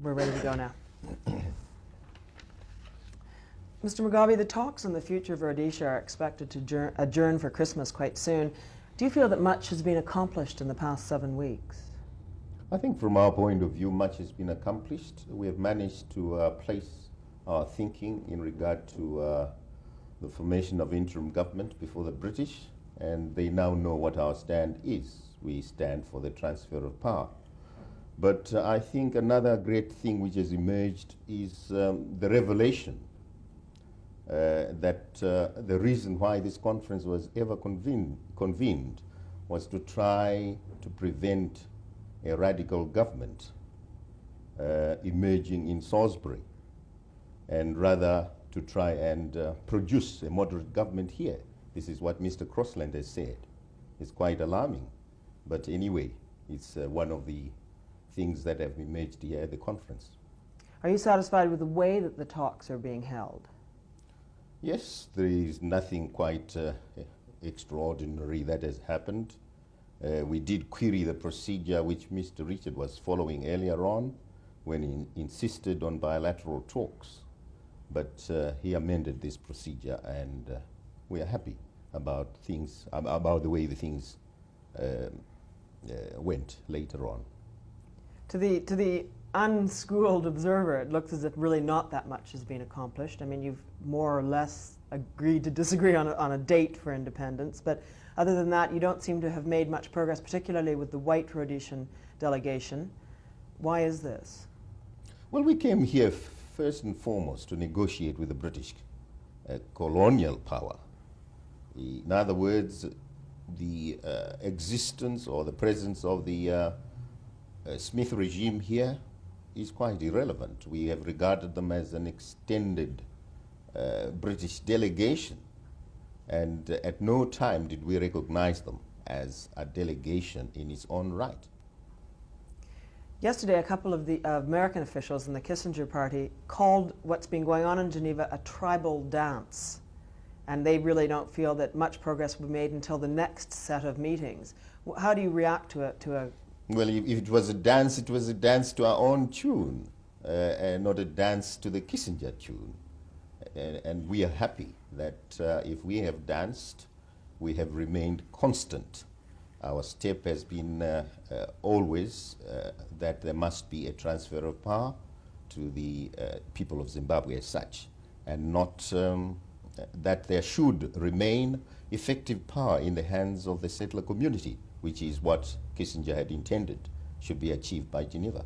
We're ready to go now. Mr. Mugabe, the talks on the future of Rhodesia are expected to adjourn for Christmas quite soon. Do you feel that much has been accomplished in the past 7 weeks? I think from our point of view, much has been accomplished. We have managed to place our thinking in regard to the formation of interim government before the British, and they now know what our stand is. We stand for the transfer of power. But I think another great thing which has emerged is the revelation that the reason why this conference was ever convened was to try to prevent a radical government emerging in Salisbury, and rather to try and produce a moderate government here. This is what Mr. Crossland has said. It's quite alarming. But anyway, it's one of the things that have emerged here at the conference. Are you satisfied with the way that the talks are being held? Yes, there is nothing quite extraordinary that has happened. We did query the procedure which Mr. Richard was following earlier on when he insisted on bilateral talks. But he amended this procedure, and we are happy about things, about the way the things went later on. To the unschooled observer, it looks as if really not that much has been accomplished. I mean, you've more or less agreed to disagree on a date for independence, but other than that, you don't seem to have made much progress, particularly with the white Rhodesian delegation. Why is this? Well, we came here first and foremost to negotiate with the British colonial power. In other words, the existence or the presence of the Smith regime here is quite irrelevant. We have regarded them as an extended British delegation, and at no time did we recognize them as a delegation in its own right. Yesterday, a couple of the American officials in the Kissinger party called what's been going on in Geneva a tribal dance, and they really don't feel that much progress will be made until the next set of meetings. How do you react to a Well, if it was a dance to our own tune, and not a dance to the Kissinger tune. And we are happy that if we have danced, we have remained constant. Our step has been always that there must be a transfer of power to the people of Zimbabwe as such, and not that there should remain effective power in the hands of the settler community, which is what Kissinger had intended should be achieved by Geneva.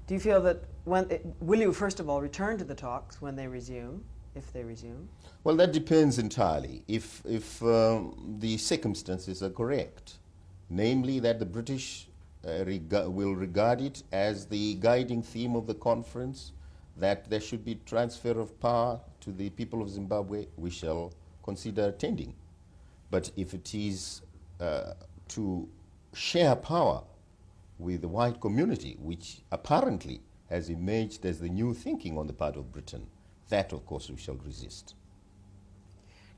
Do you feel that will you first of all return to the talks when they resume, if they resume? Well, that depends entirely. If the circumstances are correct, namely that the British will regard it as the guiding theme of the conference, that there should be transfer of power to the people of Zimbabwe, we shall consider attending. But if it is to share power with the white community, which apparently has emerged as the new thinking on the part of Britain, that of course we shall resist.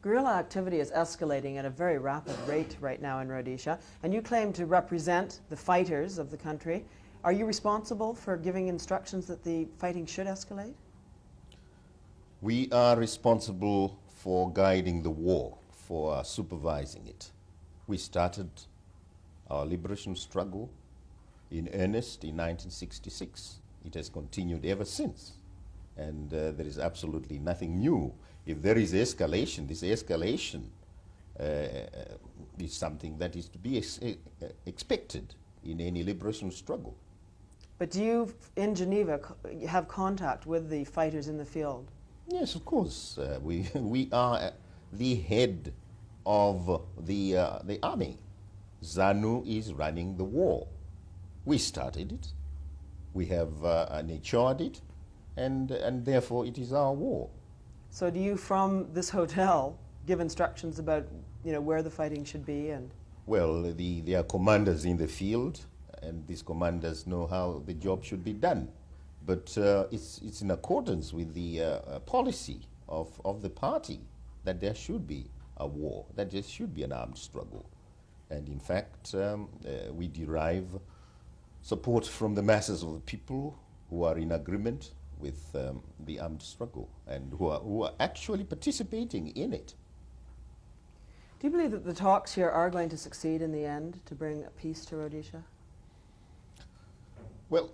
Guerrilla activity is escalating at a very rapid rate right now in Rhodesia, and you claim to represent the fighters of the country. Are you responsible for giving instructions that the fighting should escalate? We are responsible for guiding the war, for supervising it. We started our liberation struggle in earnest in 1966. It has continued ever since, and there is absolutely nothing new. If there is escalation, this escalation is something that is to be expected in any liberation struggle. But do you, in Geneva, have contact with the fighters in the field? Yes, of course. We are the head of the army. ZANU is running the war. We started it. We have nurtured it, and therefore it is our war. So do you, from this hotel, give instructions about where the fighting should be? And well, there are commanders in the field, and these commanders know how the job should be done. But it's in accordance with the policy of the party that there should be a war, that there should be an armed struggle. And in fact, we derive support from the masses of the people who are in agreement with the armed struggle and who are actually participating in it. Do you believe that the talks here are going to succeed in the end to bring a peace to Rhodesia? Well,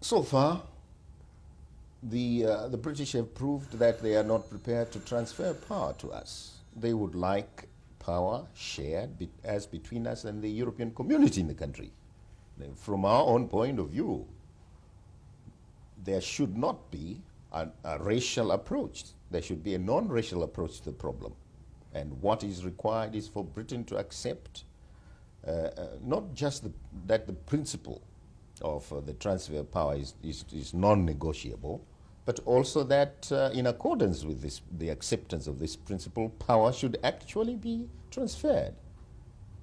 so far, the British have proved that they are not prepared to transfer power to us. They would like power shared as between us and the European community in the country. From our own point of view, there should not be a racial approach. There should be a non-racial approach to the problem. And what is required is for Britain to accept not just that the principle of the transfer of power is non-negotiable, but also that in accordance with the acceptance of this principle, power should actually be transferred.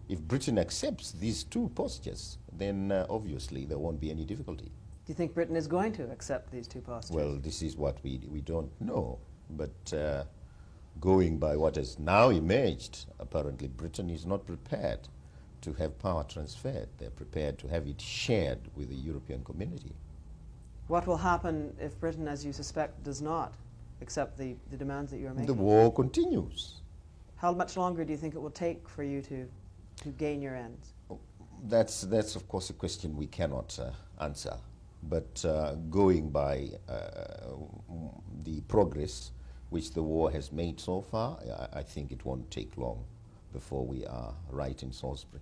If Britain accepts these two postures, then obviously there won't be any difficulty. Do you think Britain is going to accept these two postures? Well, this is what we don't know. But going by what has now emerged, apparently Britain is not prepared to have power transferred. They're prepared to have it shared with the European community. What will happen if Britain, as you suspect, does not accept the demands that you are making? The war continues. How much longer do you think it will take for you to gain your ends? That's of course a question we cannot answer. But going by the progress which the war has made so far, I think it won't take long before we are right in Salisbury.